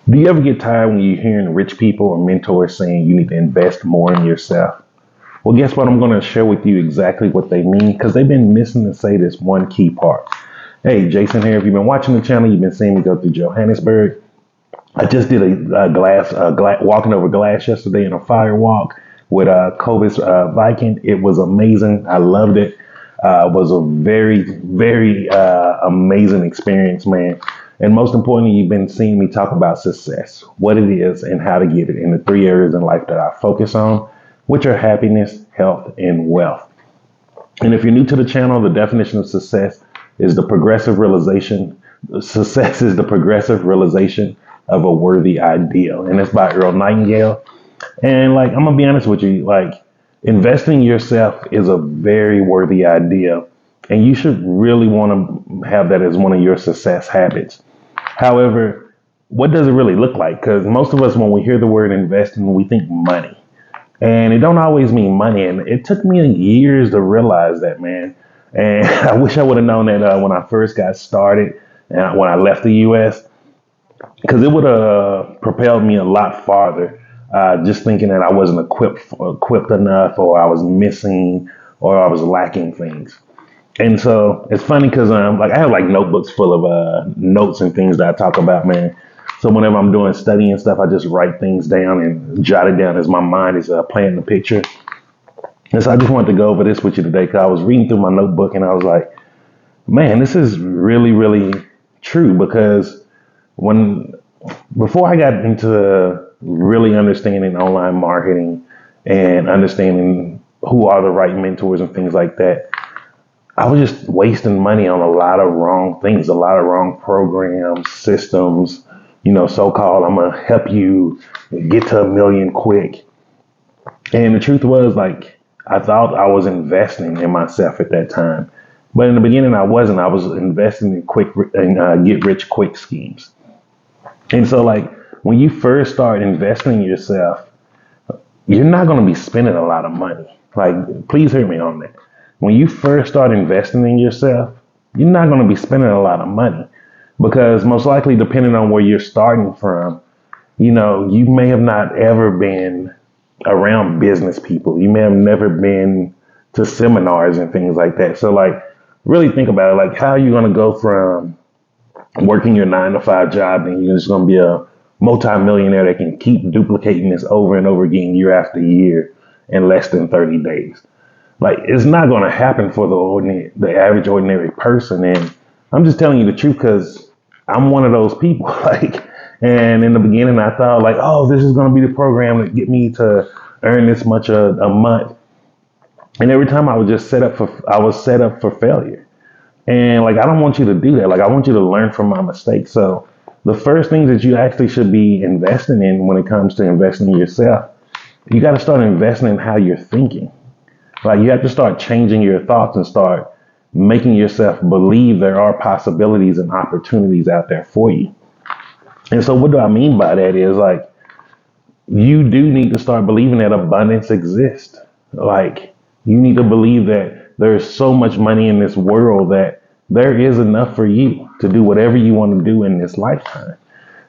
Do you ever get tired when you're hearing rich people or mentors saying you need to invest more in yourself? Well, guess what? I'm going to share with you exactly what they mean because they've been missing to say this one key part. Hey, Jason here. If you've been watching the channel, you've been seeing me go through Johannesburg. I just did a walking over glass yesterday in a fire walk with Cobus Viking. It was amazing. I loved it. It was a very amazing experience, man. And most importantly, you've been seeing me talk about success, what it is, and how to get it in the three areas in life that I focus on, which are happiness, health, and wealth. And if you're new to the channel, the definition of success is the progressive realization. Success is the progressive realization of a worthy ideal. And it's by Earl Nightingale. And like, I'm gonna be honest with you, like investing in yourself is a very worthy idea. And you should really want to have that as one of your success habits. However, what does it really look like? Because most of us, when we hear the word investing, we think money. And it don't always mean money. And it took me years to realize that, man. And I wish I would have known that when I first got started and when I left the US, because it would have propelled me a lot farther. Just thinking that I wasn't equipped enough, or I was missing, or I was lacking things. And so it's funny because like I have like notebooks full of notes and things that I talk about, man. So whenever I'm doing studying stuff, I just write things down and jot it down as my mind is playing the picture. And so I just wanted to go over this with you today because I was reading through my notebook and I was like, man, this is really true. Because when before I got into really understanding online marketing and understanding who are the right mentors and things like that, I was just wasting money on a lot of wrong things, a lot of wrong programs, systems, so-called, I'm going to help you get to a million quick. And the truth was, like, I thought I was investing in myself at that time. But in the beginning, I wasn't. I was investing in get rich quick schemes. And so, like, when you first start investing in yourself, you're not going to be spending a lot of money. Like, please hear me on that. When you first start investing in yourself, you're not going to be spending a lot of money because most likely, depending on where you're starting from, you may have not ever been around business people. You may have never been to seminars and things like that. So like, really think about it. Like, how are you going to go from working your 9 to 5 job and you're just going to be a multimillionaire that can keep duplicating this over and over again year after year in less than 30 days? Like, it's not going to happen for the average ordinary person. And I'm just telling you the truth because I'm one of those people. Like, and in the beginning, I thought like, oh, this is going to be the program that get me to earn this much a month. And every time I was set up for failure. And like, I don't want you to do that. Like, I want you to learn from my mistakes. So the first things that you actually should be investing in when it comes to investing in yourself, you got to start investing in how you're thinking. Like, you have to start changing your thoughts and start making yourself believe there are possibilities and opportunities out there for you. And so what do I mean by that is like, you do need to start believing that abundance exists. Like, you need to believe that there's so much money in this world that there is enough for you to do whatever you want to do in this lifetime.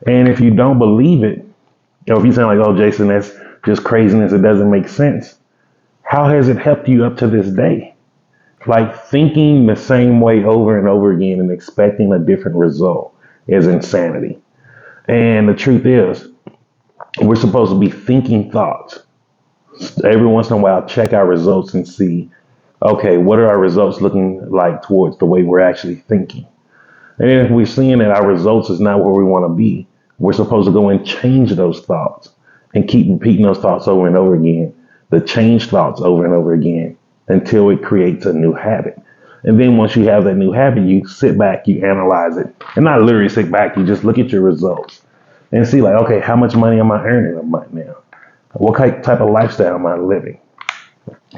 And if you don't believe it, or if you sound like, oh, Jason, that's just craziness, it doesn't make sense. How has it helped you up to this day? Like, thinking the same way over and over again and expecting a different result is insanity. And the truth is, we're supposed to be thinking thoughts. Every once in a while, check our results and see, okay, what are our results looking like towards the way we're actually thinking? And then if we're seeing that our results is not where we want to be, we're supposed to go and change those thoughts and keep repeating those thoughts over and over again, the change thoughts over and over again until it creates a new habit. And then once you have that new habit, you sit back, you analyze it, and not literally sit back, you just look at your results and see like, okay, how much money am I earning a month now? What type of lifestyle am I living?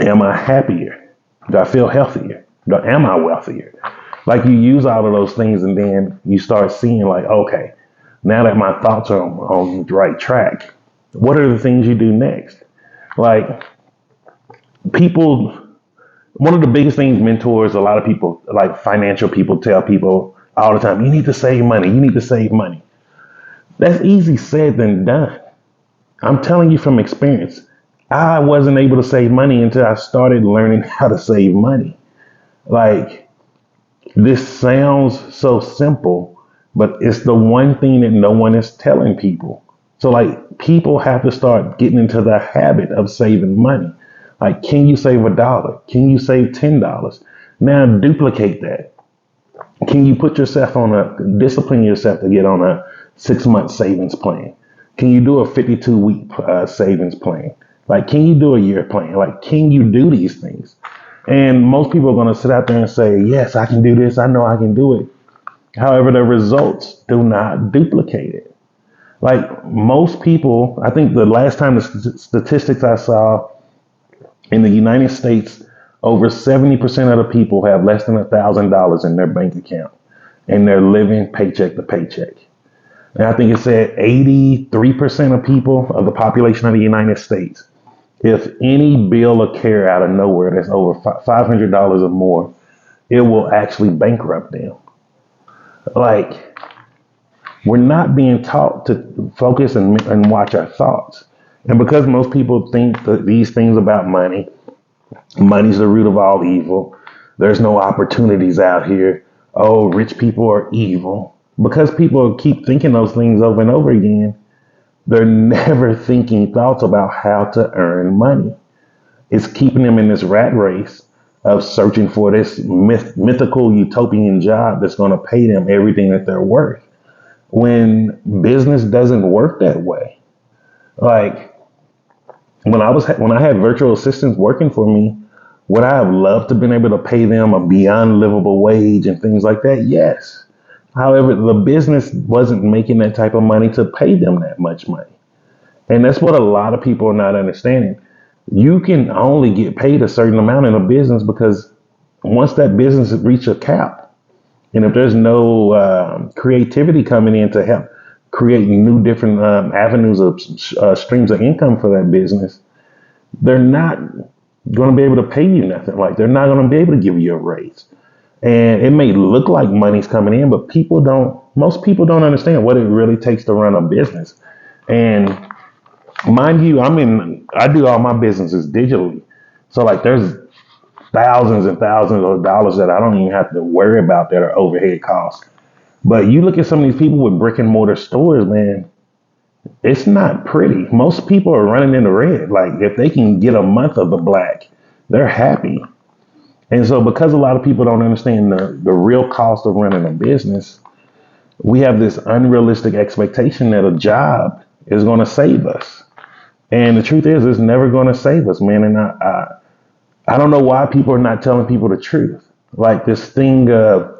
Am I happier? Do I feel healthier? Am I wealthier? Like, you use all of those things and then you start seeing like, okay, now that my thoughts are on the right track, what are the things you do next? Like, one of the biggest things mentors, a lot of people, like financial people, tell people all the time, you need to save money. You need to save money. That's easy said than done. I'm telling you from experience. I wasn't able to save money until I started learning how to save money. Like, this sounds so simple, but it's the one thing that no one is telling people. So, like, people have to start getting into the habit of saving money. Like, can you save $1? Can you save $10? Now, duplicate that. Can you put yourself on discipline yourself to get on a 6 month savings plan? Can you do a 52-week savings plan? Like, can you do a year plan? Like, can you do these things? And most people are going to sit out there and say, yes, I can do this. I know I can do it. However, the results do not duplicate it. Like, most people, I think the last time the statistics I saw in the United States, over 70% of the people have less than $1,000 in their bank account and they're living paycheck to paycheck. And I think it said 83% of people of the population of the United States, if any bill or care out of nowhere that's over $500 or more, it will actually bankrupt them. Like, we're not being taught to focus and watch our thoughts. And because most people think that these things about money, money's the root of all evil, there's no opportunities out here, oh, rich people are evil. Because people keep thinking those things over and over again, they're never thinking thoughts about how to earn money. It's keeping them in this rat race of searching for this mythical utopian job that's going to pay them everything that they're worth. When business doesn't work that way. Like, when I had virtual assistants working for me, would I have loved to been able to pay them a beyond livable wage and things like that? Yes. However, the business wasn't making that type of money to pay them that much money. And that's what a lot of people are not understanding. You can only get paid a certain amount in a business because once that business reaches a cap, and if there's no creativity coming in to help create new different avenues of streams of income for that business, they're not going to be able to pay you nothing. Like, they're not going to be able to give you a raise. And it may look like money's coming in, but most people don't understand what it really takes to run a business. And mind you, I do all my businesses digitally. So, like, there's thousands and thousands of dollars that I don't even have to worry about that are overhead costs. But you look at some of these people with brick and mortar stores, man, it's not pretty. Most people are running in the red. Like, if they can get a month of the black, they're happy. And so, because a lot of people don't understand the real cost of running a business, we have this unrealistic expectation that a job is going to save us. And the truth is, it's never going to save us, man. And I don't know why people are not telling people the truth. Like, this thing of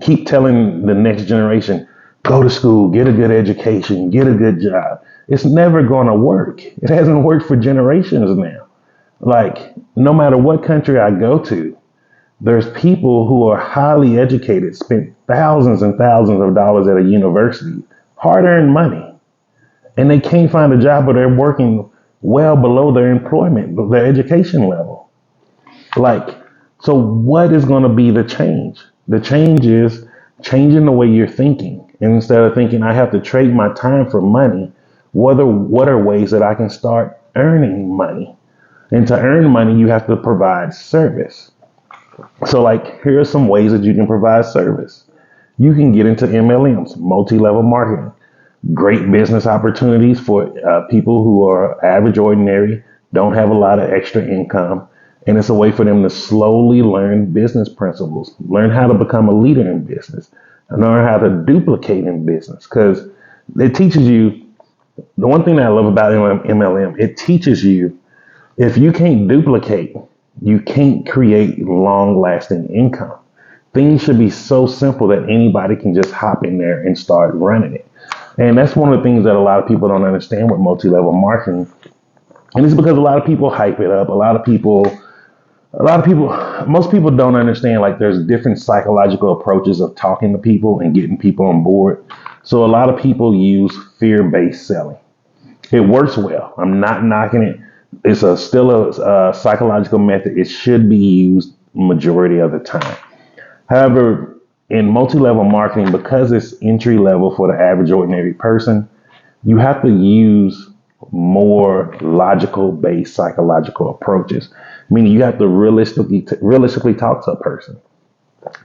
keep telling the next generation, go to school, get a good education, get a good job. It's never going to work. It hasn't worked for generations now. Like, no matter what country I go to, there's people who are highly educated, spent thousands and thousands of dollars at a university, hard-earned money, and they can't find a job, but they're working well below their employment, their education level. Like, so what is going to be the change? The change is changing the way you're thinking. And instead of thinking I have to trade my time for money, what are ways that I can start earning money? And to earn money, you have to provide service. So, like, here are some ways that you can provide service. You can get into MLMs, multi-level marketing, great business opportunities for people who are average, ordinary, don't have a lot of extra income. And it's a way for them to slowly learn business principles, learn how to become a leader in business, and learn how to duplicate in business. Because it teaches you, the one thing that I love about MLM, it teaches you if you can't duplicate, you can't create long lasting income. Things should be so simple that anybody can just hop in there and start running it. And that's one of the things that a lot of people don't understand with multi-level marketing. And it's because a lot of people hype it up. Most people don't understand, like, there's different psychological approaches of talking to people and getting people on board. So a lot of people use fear-based selling. It works well. I'm not knocking it. It's still a psychological method. It should be used majority of the time. However, in multi-level marketing, because it's entry level for the average ordinary person, you have to use more logical based psychological approaches. Meaning you have to realistically talk to a person.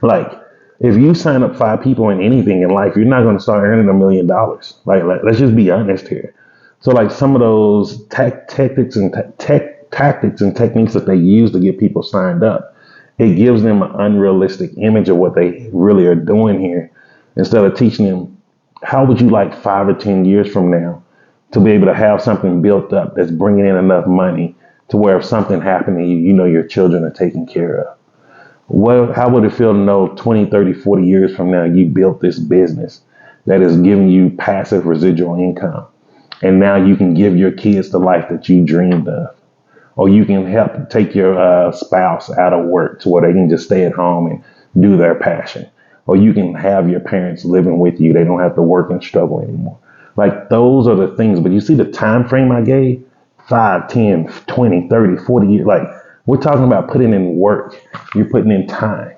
Like, if you sign up five people in anything in life, you're not going to start earning $1 million. Let's just be honest here. So, like, some of those tactics and techniques that they use to get people signed up, it gives them an unrealistic image of what they really are doing here. Instead of teaching them, how would you like 5 or 10 years from now to be able to have something built up that's bringing in enough money to where if something happened to you, you know your children are taken care of? Well, how would it feel to know 20, 30, 40 years from now you built this business that is giving you passive residual income? And now you can give your kids the life that you dreamed of. Or you can help take your spouse out of work to where they can just stay at home and do their passion. Or you can have your parents living with you. They don't have to work and struggle anymore. Like, those are the things. But you see the time frame I gave? 5, 10, 20, 30, 40 years. Like, we're talking about putting in work. You're putting in time.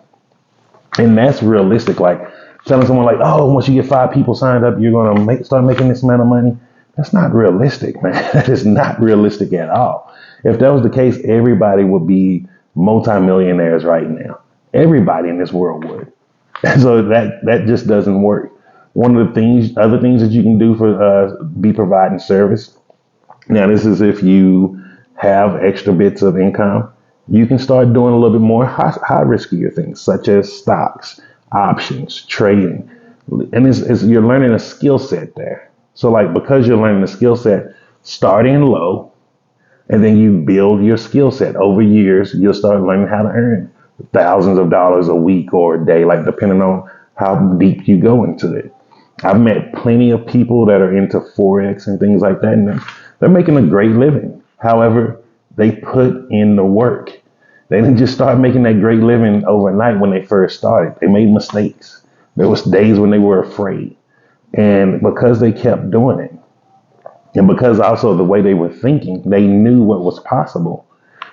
And that's realistic. Like, telling someone like, oh, once you get 5 people signed up, you're going to start making this amount of money. That's not realistic, man. That is not realistic at all. If that was the case, everybody would be multimillionaires right now. Everybody in this world would. So that just doesn't work. One of the other things that you can do for be providing service. Now, this is if you have extra bits of income, you can start doing a little bit more high riskier things, such as stocks, options, trading, and you're learning a skill set there. So, like, because you're learning a skill set, starting low, and then you build your skill set over years, you'll start learning how to earn thousands of dollars a week or a day, like, depending on how deep you go into it. I've met plenty of people that are into Forex and things like that, and they're making a great living. However, they put in the work. They didn't just start making that great living overnight when they first started. They made mistakes. There was days when they were afraid. And because they kept doing it, and because also the way they were thinking, they knew what was possible.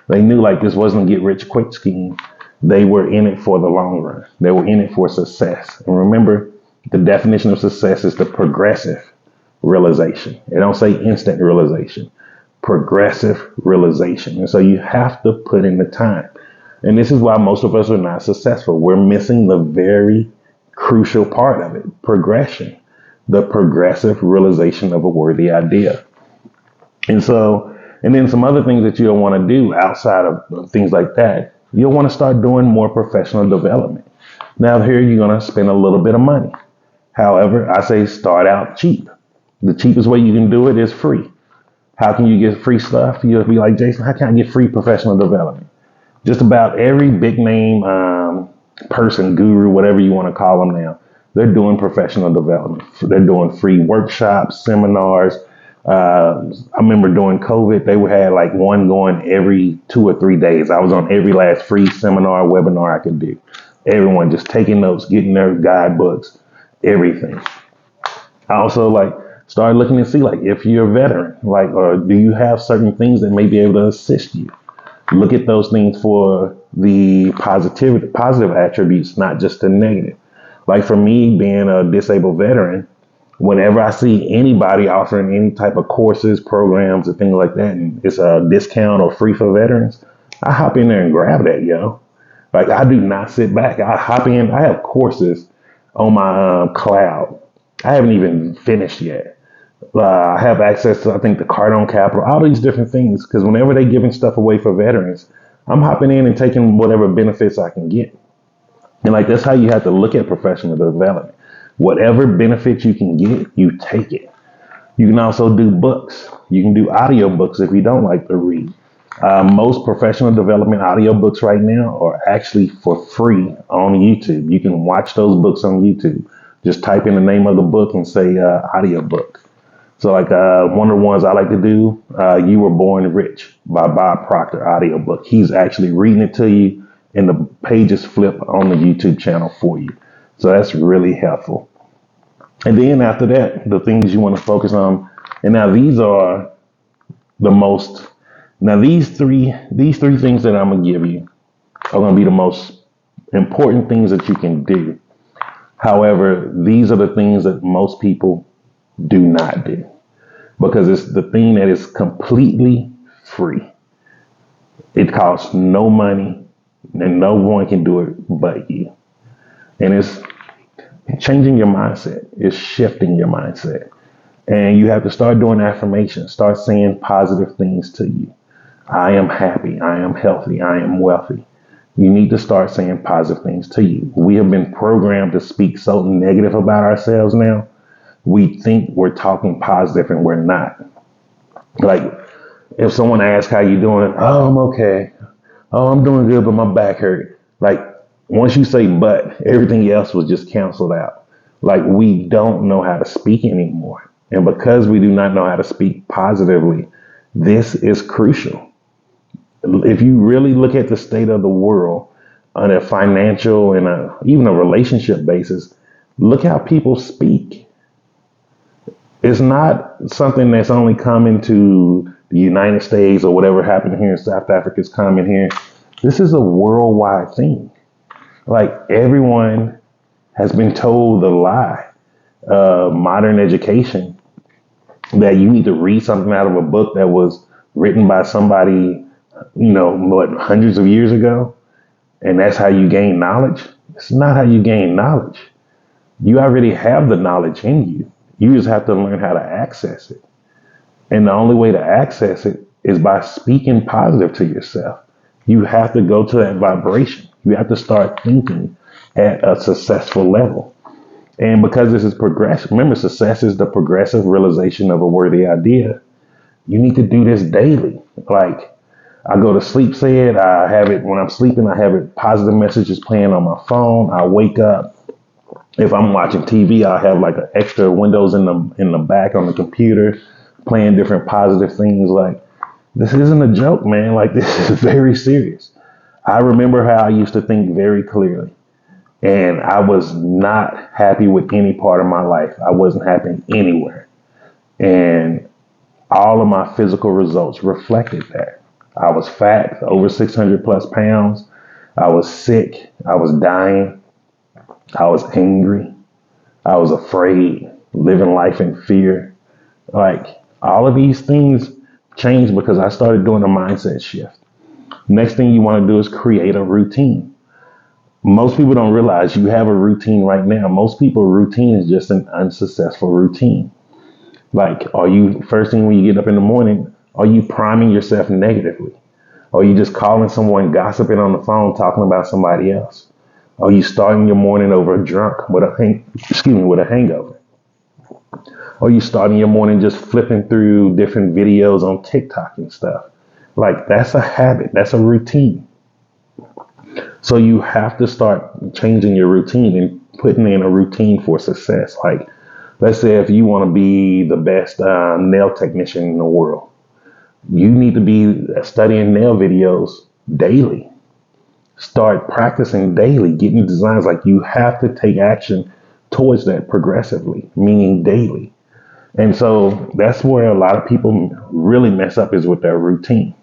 They knew, like, this wasn't a get rich quick scheme. They were in it for the long run. They were in it for success. And remember, the definition of success is the progressive realization. It don't say instant realization, progressive realization. And so you have to put in the time. And this is why most of us are not successful. We're missing the very crucial part of it, progression, the progressive realization of a worthy idea. And then some other things that you'll want to do outside of things like that, you'll want to start doing more professional development. Now, here you're going to spend a little bit of money. However, I say start out cheap. The cheapest way you can do it is free. How can you get free stuff? You'll be like, Jason, how can I get free professional development? Just about every big name person, guru, whatever you want to call them now, they're doing professional development. They're doing free workshops, seminars. I remember during COVID, they had like one going every 2 or 3 days. I was on every last free seminar, webinar I could do. Everyone just taking notes, getting their guidebooks, everything. I also started looking to see if you're a veteran, or do you have certain things that may be able to assist you? Look at those things for the positive attributes, not just the negative. Like for me, being a disabled veteran, whenever I see anybody offering any type of courses, programs, or things like that, and it's a discount or free for veterans, I hop in there and grab that, yo. I do not sit back. I hop in. I have courses on my cloud. I haven't even finished yet. I have access to, I think, the Cardone Capital, all these different things, because whenever they're giving stuff away for veterans, I'm hopping in and taking whatever benefits I can get. And that's how you have to look at professional development. Whatever benefits you can get, you take it. You can also do books. You can do audio books if you don't like to read. Most professional development audio books right now are actually for free on YouTube. You can watch those books on YouTube. Just type in the name of the book and say audio book. So one of the ones I like to do, You Were Born Rich by Bob Proctor audiobook. He's actually reading it to you and the pages flip on the YouTube channel for you. So that's really helpful. And then after that, the things you want to focus on. And now these are the most, now these three things that I'm going to give you are going to be the most important things that you can do However, these are the things that most people do not do because it's the thing that is completely free. It costs no money and no one can do it but you. And it's changing your mindset. It's shifting your mindset. And you have to start doing affirmations, start saying positive things to you. I am happy. I am healthy. I am wealthy. You need to start saying positive things to you. We have been programmed to speak so negative about ourselves now. We think we're talking positive and we're not. Like if someone asks how you doing, oh, I'm okay. Oh, I'm doing good, but my back hurt. Like once you say but, everything else was just canceled out. Like we don't know how to speak anymore. And because we do not know how to speak positively, this is crucial. If you really look at the state of the world on a financial and even a relationship basis, look how people speak. It's not something that's only common to the United States or whatever happened here in South Africa is common here. This is a worldwide thing. Like everyone has been told the lie. Modern education that you need to read something out of a book that was written by somebody, hundreds of years ago, and that's how you gain knowledge. It's not how you gain knowledge. You already have the knowledge in you. You just have to learn how to access it. And the only way to access it is by speaking positive to yourself. You have to go to that vibration. You have to start thinking at a successful level. And because this is progressive, remember, success is the progressive realization of a worthy idea. You need to do this daily. Like I go to sleep, said I have it when I'm sleeping, I have it positive messages playing on my phone. I wake up. If I'm watching TV, I'll have like an extra windows in the back on the computer playing different positive things. Like this isn't a joke, man. Like this is very serious. I remember how I used to think very clearly. And I was not happy with any part of my life. I wasn't happy anywhere. And all of my physical results reflected that. I was fat, over 600 plus pounds. I was sick. I was dying. I was angry. I was afraid, living life in fear. Like all of these things changed because I started doing a mindset shift. Next thing you want to do is create a routine. Most people don't realize you have a routine right now. Most people routine is just an unsuccessful routine. Like, are you first thing when you get up in the morning, are you priming yourself negatively? Are you just calling someone, gossiping on the phone, talking about somebody else? Are you starting your morning over drunk with with a hangover? Are you starting your morning just flipping through different videos on TikTok and stuff? Like that's a habit. That's a routine. So you have to start changing your routine and putting in a routine for success. Like, let's say if you want to be the best nail technician in the world, you need to be studying nail videos daily. Start practicing daily, getting designs. Like you have to take action towards that progressively, meaning daily. And so that's where a lot of people really mess up is with their routine.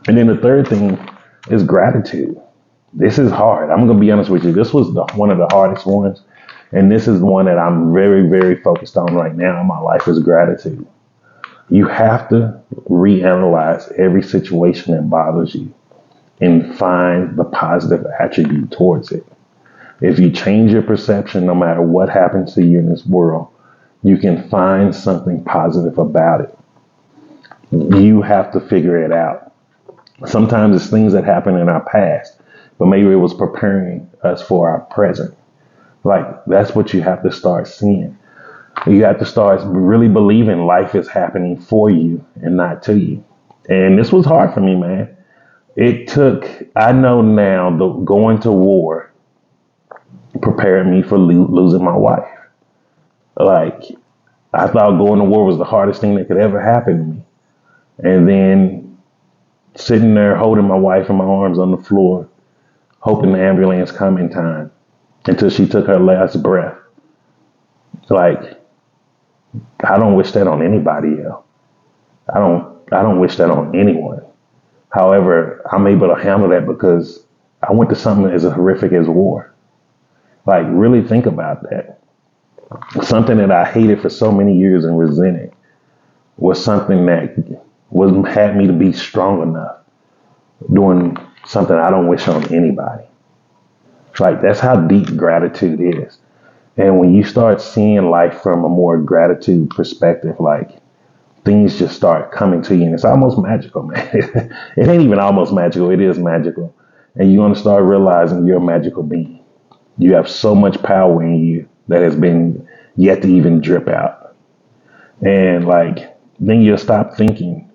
And then the third thing is gratitude. This is hard. I'm going to be honest with you. This was one of the hardest ones. And this is one that I'm very, very focused on right now in my life is gratitude. You have to reanalyze every situation that bothers you and find the positive attribute towards it. If you change your perception, no matter what happens to you in this world, you can find something positive about it. You have to figure it out. Sometimes it's things that happen in our past, but maybe it was preparing us for our present. Like that's what you have to start seeing. You have to start really believing life is happening for you and not to you. And this was hard for me, man. I know now, going to war prepared me for losing my wife. Like, I thought going to war was the hardest thing that could ever happen to me. And then sitting there holding my wife in my arms on the floor, hoping the ambulance come in time until she took her last breath. Like, I don't wish that on anybody else. I don't wish that on anyone. However, I'm able to handle that because I went to something as horrific as war. Like, really think about that. Something that I hated for so many years and resented was something that had me to be strong enough doing something I don't wish on anybody. Like, that's how deep gratitude is. And when you start seeing life from a more gratitude perspective, like, things just start coming to you, and it's almost magical, man. It ain't even almost magical, it is magical. And you're going to start realizing you're a magical being. You have so much power in you that has been yet to even drip out. And like, then you'll stop thinking,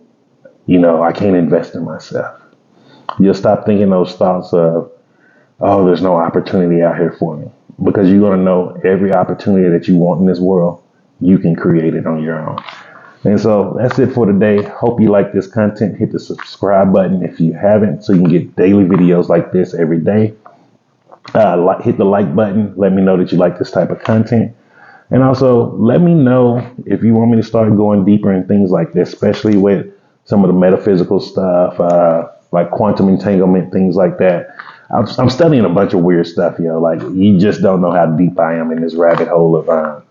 I can't invest in myself. You'll stop thinking those thoughts of, oh, there's no opportunity out here for me. Because you're going to know every opportunity that you want in this world, you can create it on your own. And so that's it for today. Hope you like this content. Hit the subscribe button if you haven't, so you can get daily videos like this every day. Hit the like button. Let me know that you like this type of content. And also let me know if you want me to start going deeper in things like this, especially with some of the metaphysical stuff, like quantum entanglement, things like that. I'm studying a bunch of weird stuff, Like, you just don't know how deep I am in this rabbit hole of,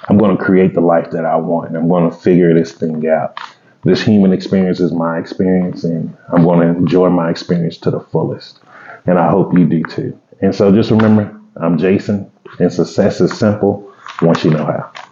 I'm going to create the life that I want. And I'm going to figure this thing out. This human experience is my experience, and I'm going to enjoy my experience to the fullest. And I hope you do too. And so just remember, I'm Jason, and success is simple once you know how.